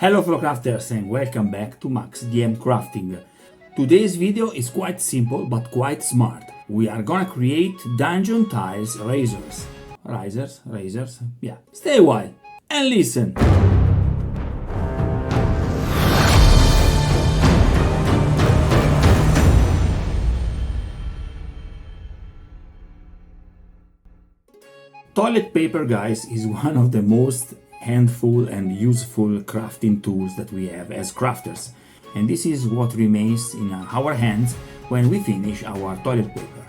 Hello fellow crafters and welcome back to maxdmcrafting. Today's video is quite simple but quite smart. We are gonna create dungeon tiles razors. Razors, yeah. Stay a while and listen. Toilet paper, guys, is one of the most handful and useful crafting tools that we have as crafters. And this is what remains in our hands when we finish our toilet paper.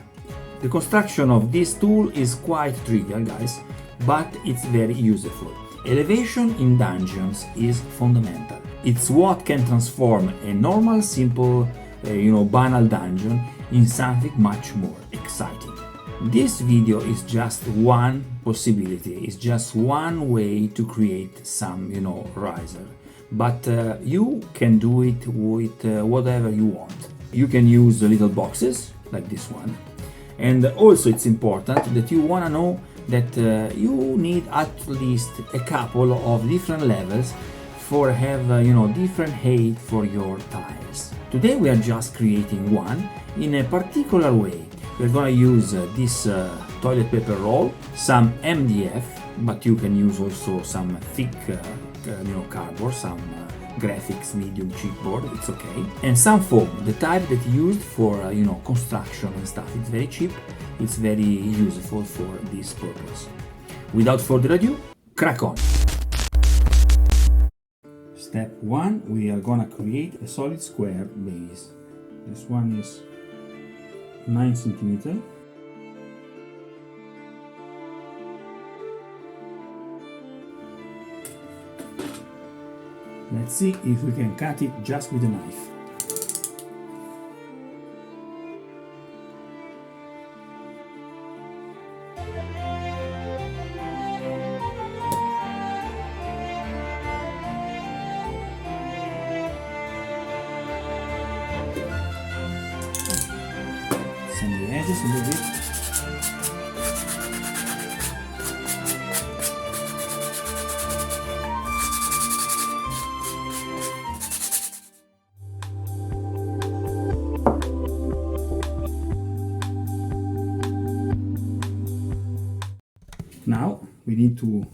The construction of this tool is quite trivial, guys, but it's very useful. Elevation in dungeons is fundamental. It's what can transform a normal, simple, banal dungeon in something much more exciting. This video is just one possibility, it's just one way to create some, riser. But you can do it with whatever you want. You can use little boxes, like this one. And also it's important that you want to know that you need at least a couple of different levels for have, different height for your tiles. Today we are just creating one in a particular way. We're gonna use this toilet paper roll, some MDF, but you can use also some thick, cardboard, some graphics medium chipboard, it's okay, and some foam, the type that you used for construction and stuff. It's very cheap, it's very useful for this purpose. Without further ado, crack on. Step 1, we are gonna create a solid square base. This one is 9 centimeters. Let's see if we can cut it just with a knife. The edges a little bit. Now we need to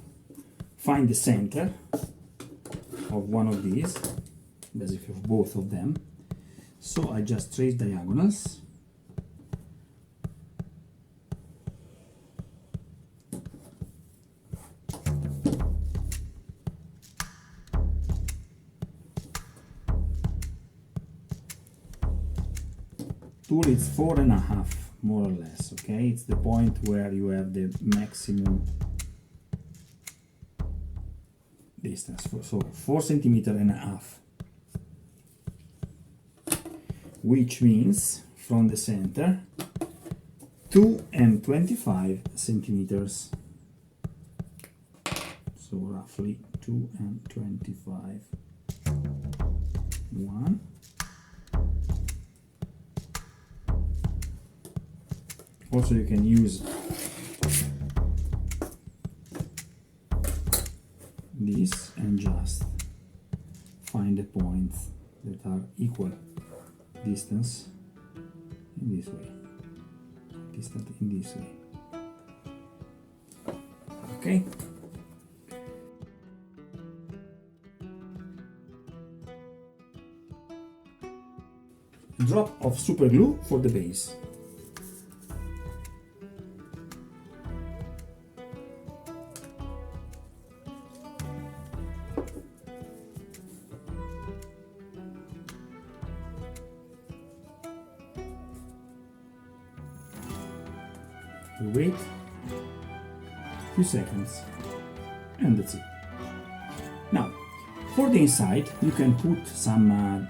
find the center of one of these, basically of both of them. So I just trace diagonals. Tool is 4.5, more or less, okay? It's the point where you have the maximum distance, so 4.5 centimeters, which means from the center 2.25 centimeters, so roughly 2.25, 1. Also, you can use this and just find the points that are equal distance in this way, distant in this way. Okay. A drop of super glue for the base. Wait a few seconds and that's it. Now for the inside you can put some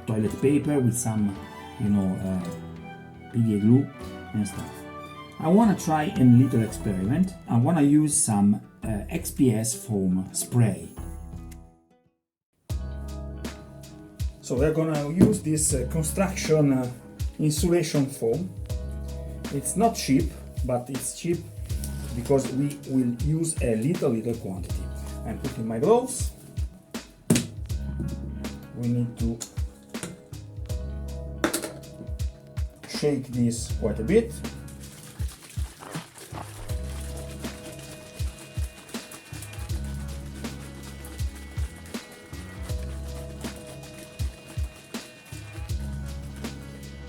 toilet paper with some PVA glue and stuff. I want to try a little experiment. I want to use some XPS foam spray. So we're gonna use this construction insulation foam. It's not cheap, but it's cheap because we will use a little quantity. I'm putting my gloves we need to shake this quite a bit.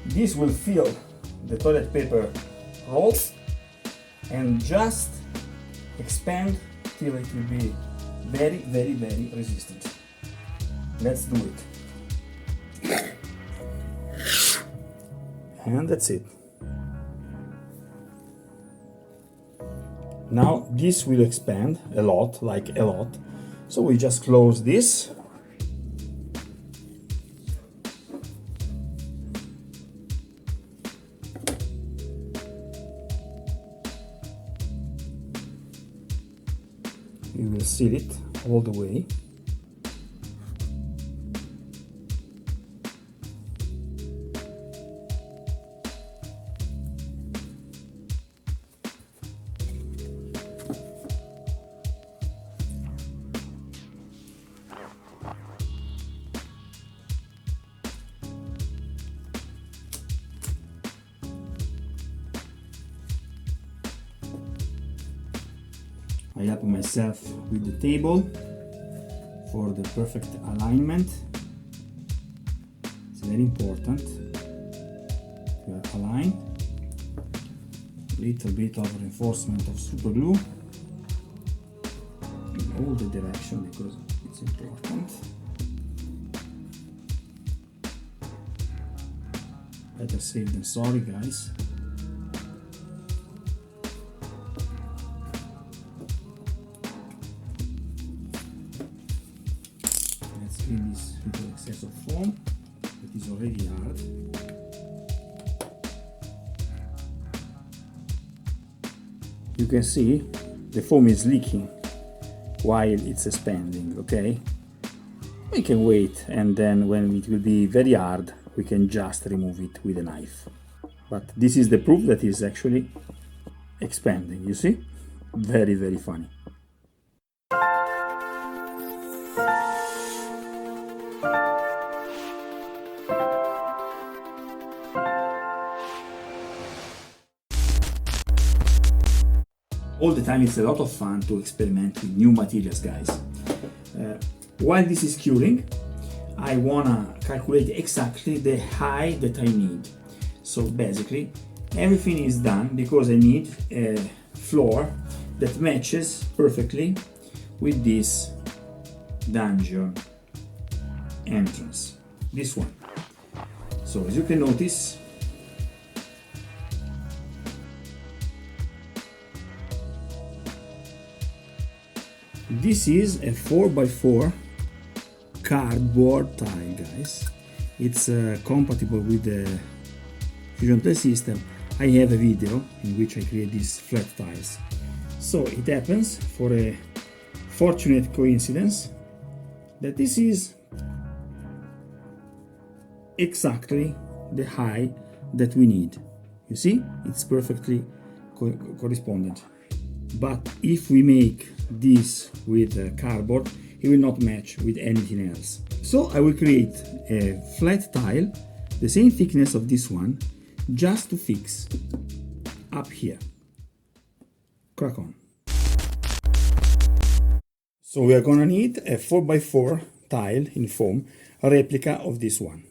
This will fill the toilet paper rolls and just expand till it will be very, very, very resistant. Let's do it. And that's it. Now this will expand a lot, like a lot. So we just close this. We will seal it all the way. I help myself with the table for the perfect alignment. It's very important to align. Little bit of reinforcement of super glue in all the direction because it's important. Better safe than sorry, guys. Clean this little excess of foam that is already hard. You can see the foam is leaking while it's expanding, okay? We can wait, and then when it will be very hard we can just remove it with a knife. But this is the proof that it's actually expanding, you see? Very, very funny. All the time it's a lot of fun to experiment with new materials, guys. While this is curing, I wanna calculate exactly the height that I need. So basically everything is done because I need a floor that matches perfectly with this dungeon entrance, this one. So as you can notice, this is a 4x4 cardboard tile, guys. It's compatible with the Fusion Tile system. I have a video in which I create these flat tiles. So it happens, for a fortunate coincidence, that this is exactly the height that we need. You see, it's perfectly correspondent. But if we make this with cardboard, it will not match with anything else. So I will create a flat tile, the same thickness of this one, just to fix up here. Crack on. So we are gonna need a 4x4 tile in foam, a replica of this one.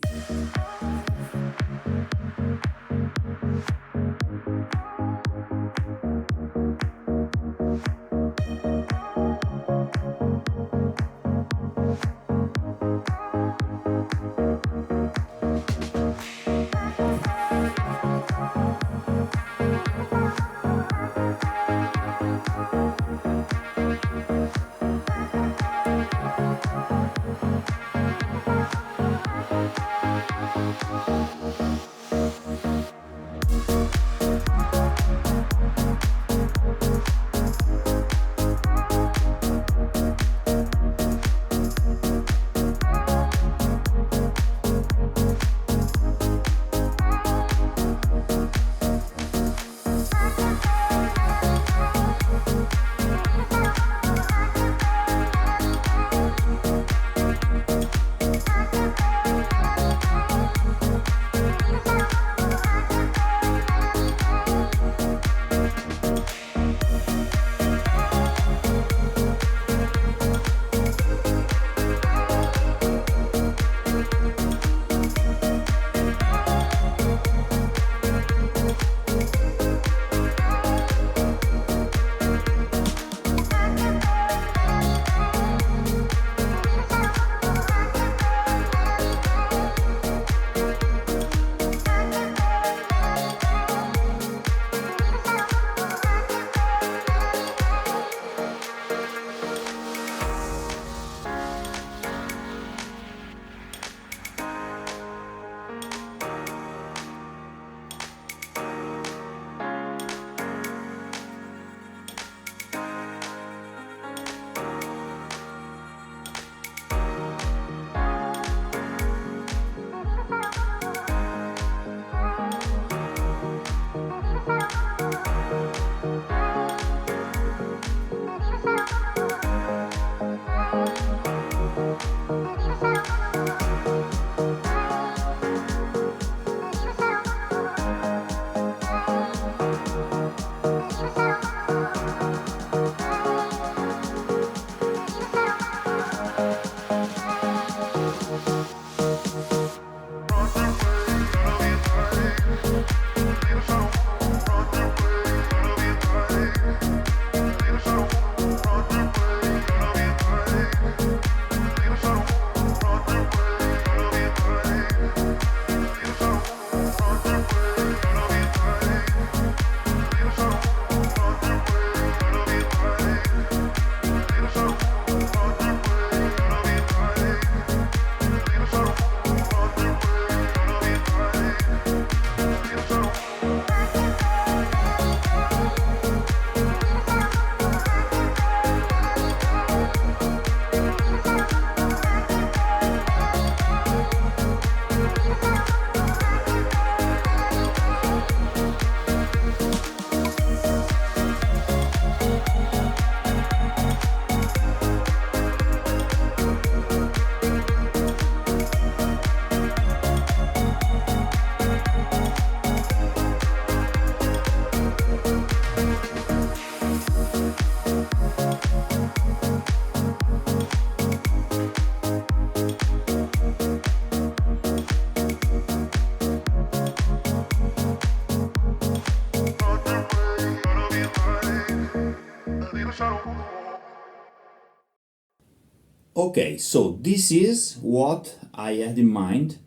Okay, so this is what I had in mind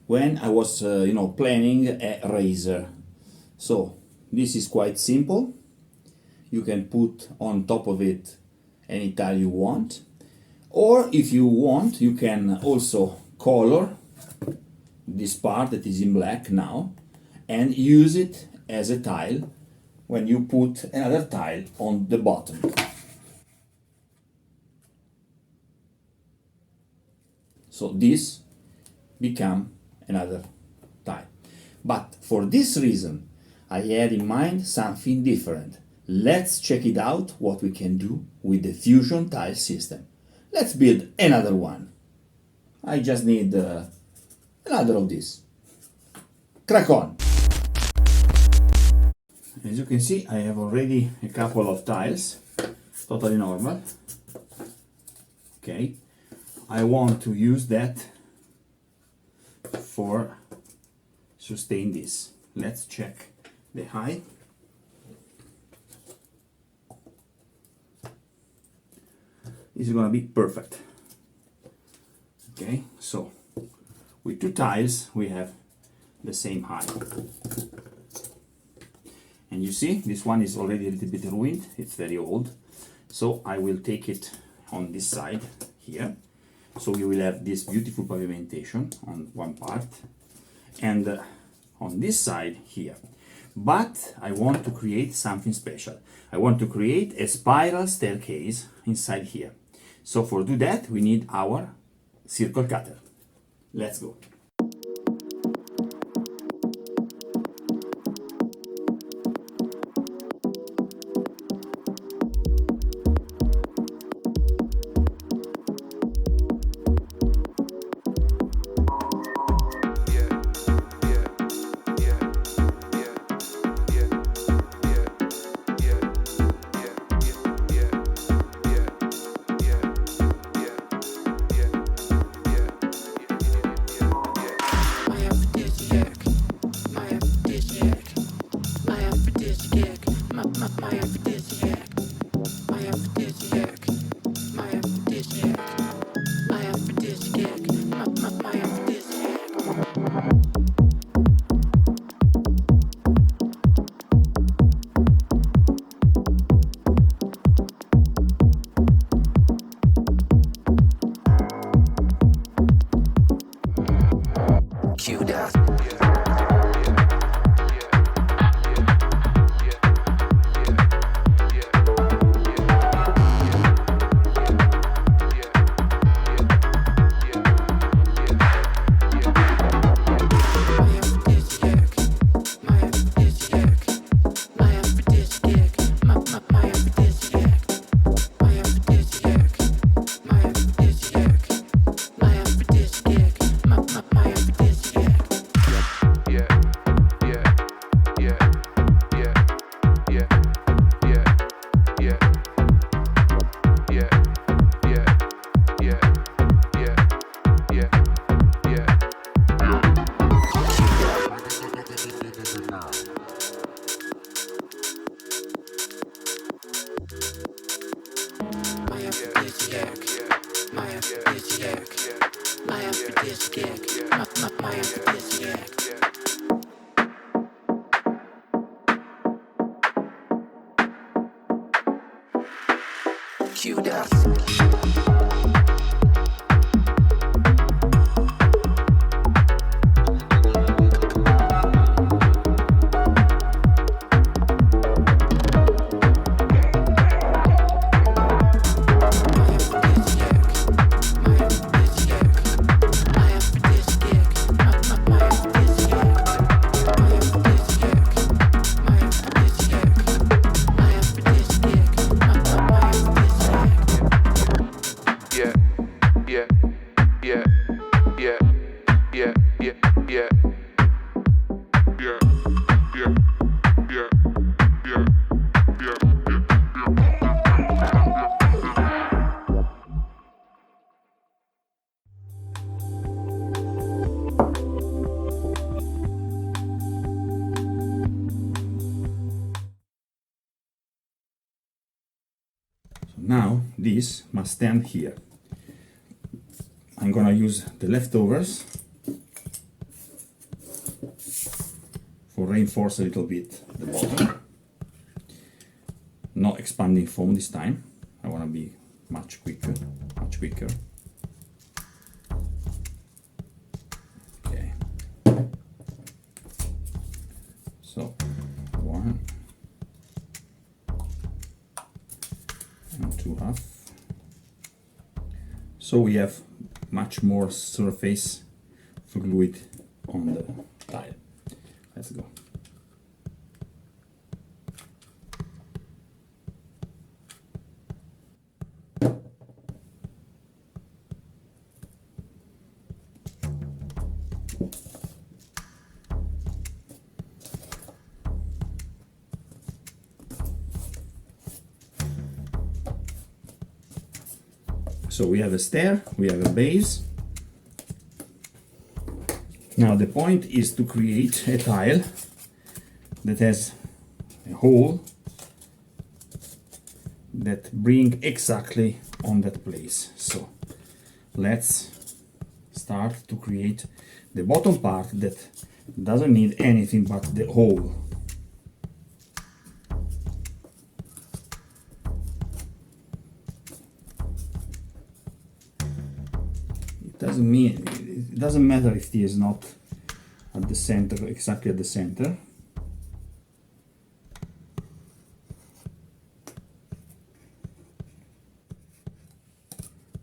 when I was, planning a razor. So this is quite simple. You can put on top of it any tile you want, or if you want, you can also color this part that is in black now and use it as a tile when you put another tile on the bottom. So this become another tile. But for this reason, I had in mind something different. Let's check it out what we can do with the Fusion tile system. Let's build another one. I just need another of these. Crack on! As you can see, I have already a couple of tiles, totally normal. Okay, I want to use that for sustain this. Let's check the height. This is gonna be perfect. Okay, so with two tiles we have the same height. And you see, this one is already a little bit ruined, it's very old. So I will take it on this side here. So we will have this beautiful pavimentation on one part and on this side here. But I want to create something special. I want to create a spiral staircase inside here. So for do that, we need our circle cutter. Let's go. Now this must stand here. I'm gonna use the leftovers for reinforce a little bit the bottom. Not expanding foam this time. I want to be much quicker, much quicker. Okay. So 1 and 2/2. So we have much more surface for glue it on the tile. Let's go. So we have a stair, we have a base. Now the point is to create a tile that has a hole that bring exactly on that place. So let's start to create the bottom part that doesn't need anything but the hole. It doesn't matter if it is not at the center, exactly at the center.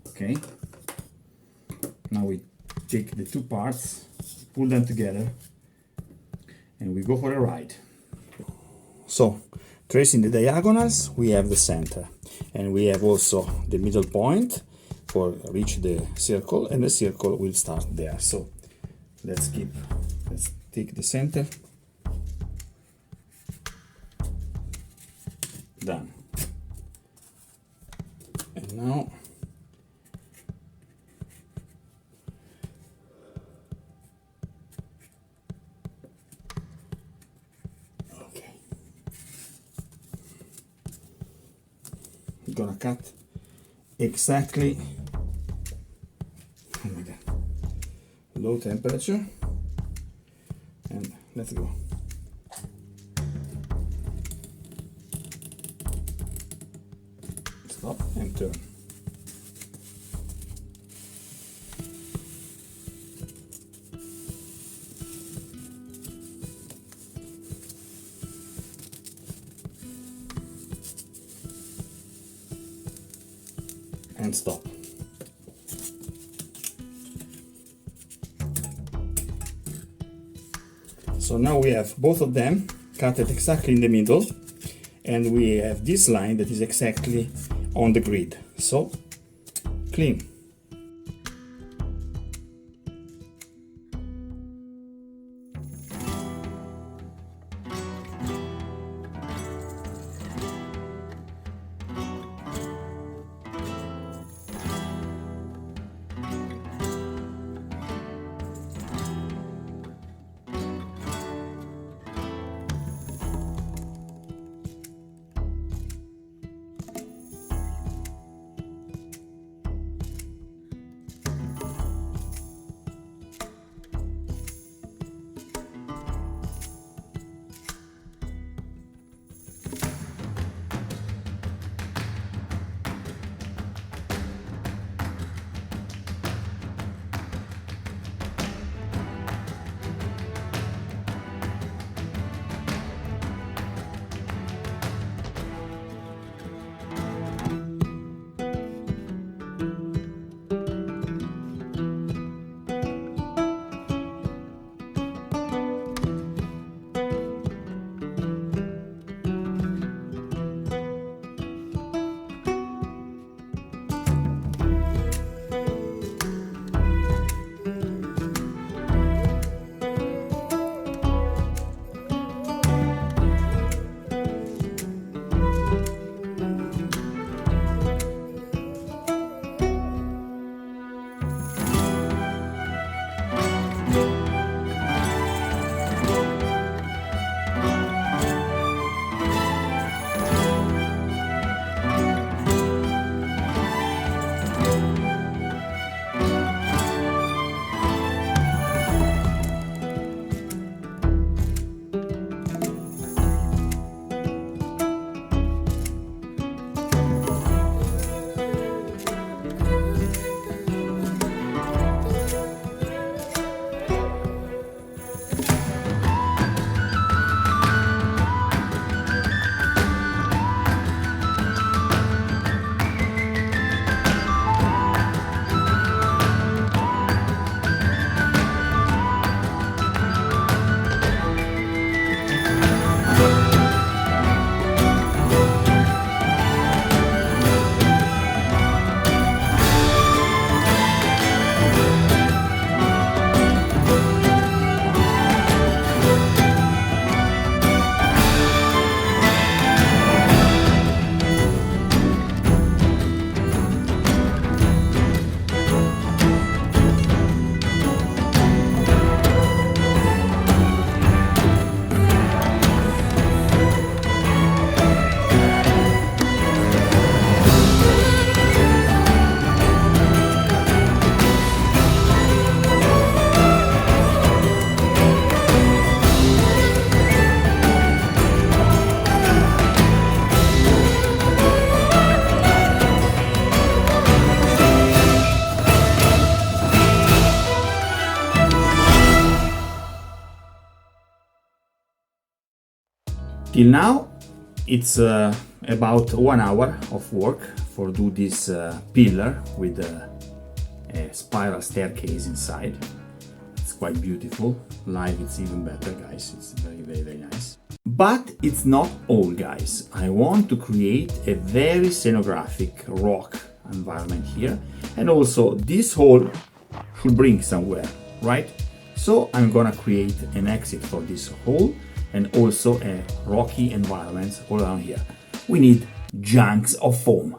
Okay. Now we take the two parts, pull them together, and we go for a ride. So, tracing the diagonals, we have the center, and we have also the middle point for reach the circle, and the circle will start there. So let's take the center. Done. And now okay, I'm gonna cut exactly low temperature, and let's go. Stop and turn. And stop. So now we have both of them cut it exactly in the middle, and we have this line that is exactly on the grid. So clean. Till now, it's about 1 hour of work for do this pillar with a spiral staircase inside. It's quite beautiful. Live it's even better, guys. It's very nice. But it's not all, guys. I want to create a very scenographic rock environment here, and also this hole should bring somewhere, right? So I'm gonna create an exit for this hole and also a rocky environment all around here. We need chunks of foam.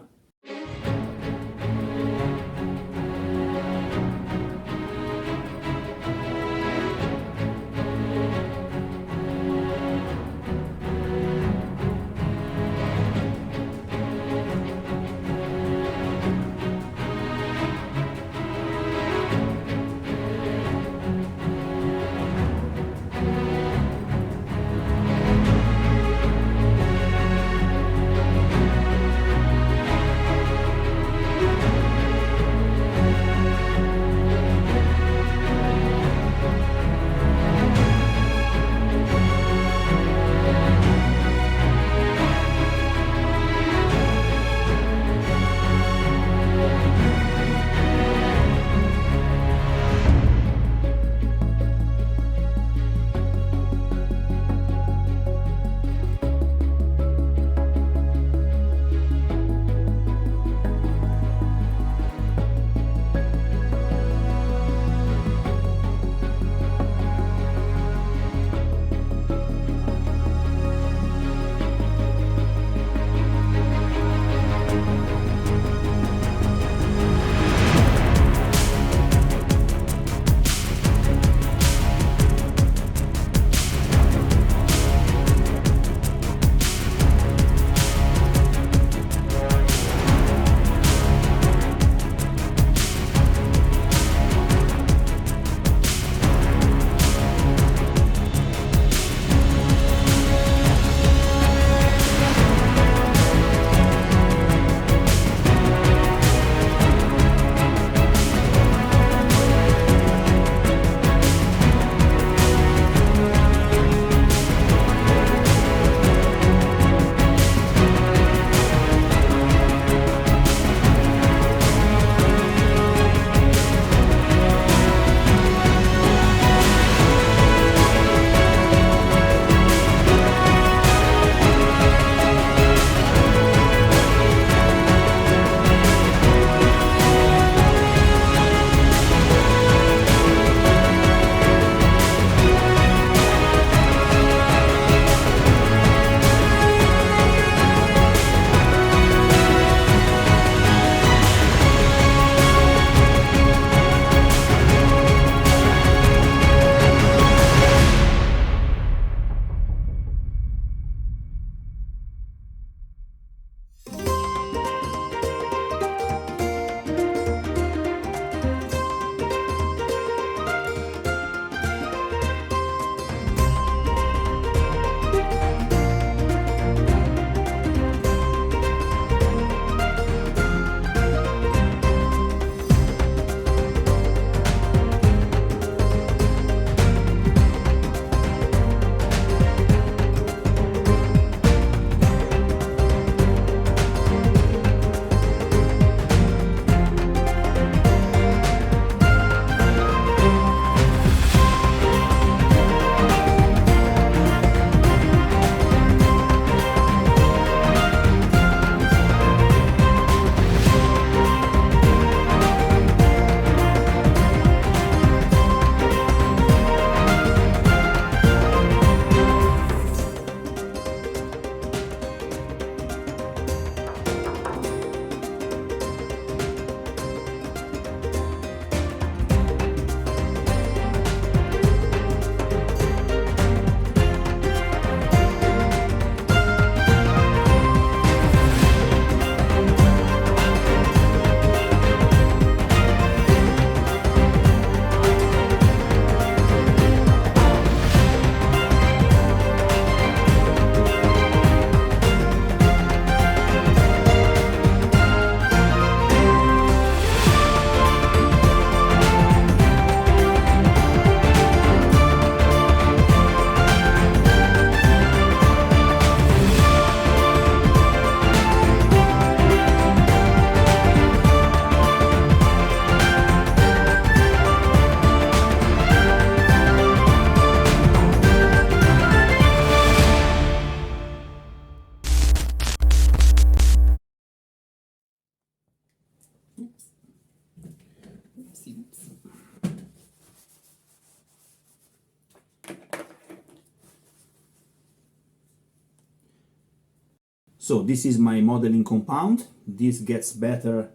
So this is my modeling compound. This gets better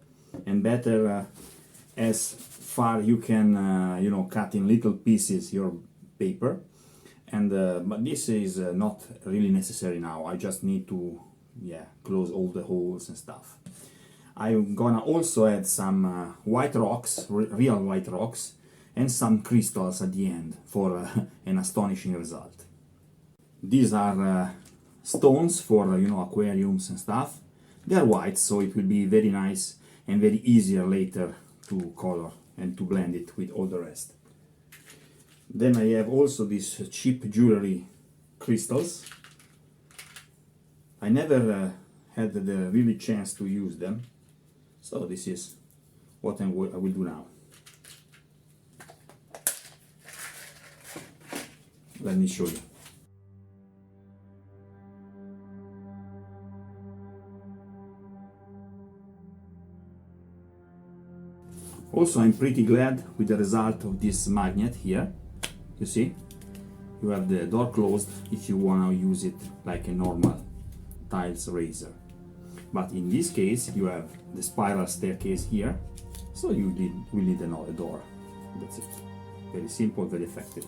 and better as far you can, cut in little pieces your paper. And but this is not really necessary now. I just need to, close all the holes and stuff. I'm gonna also add some white rocks, real white rocks, and some crystals at the end for an astonishing result. These are stones for aquariums and stuff. They're white, so it will be very nice and very easier later to color and to blend it with all the rest. Then I have also these cheap jewelry crystals. I never had the really chance to use them, so this is what I will do now. Let me show you. Also, I'm pretty glad with the result of this magnet here. You see, you have the door closed if you want to use it like a normal tiles razor. But in this case, you have the spiral staircase here, so you will need another door. That's it. Very simple, very effective.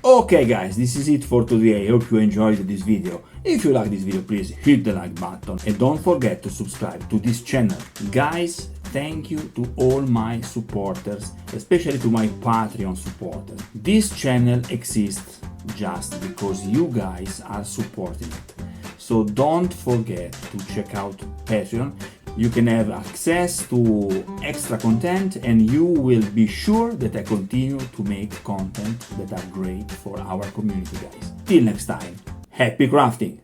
Okay guys, this is it for today. I hope you enjoyed this video. If you like this video, please hit the like button and don't forget to subscribe to this channel. Guys, thank you to all my supporters, especially to my Patreon supporters. This channel exists just because you guys are supporting it. So don't forget to check out Patreon. You can have access to extra content and you will be sure that I continue to make content that are great for our community, guys. Till next time, happy crafting!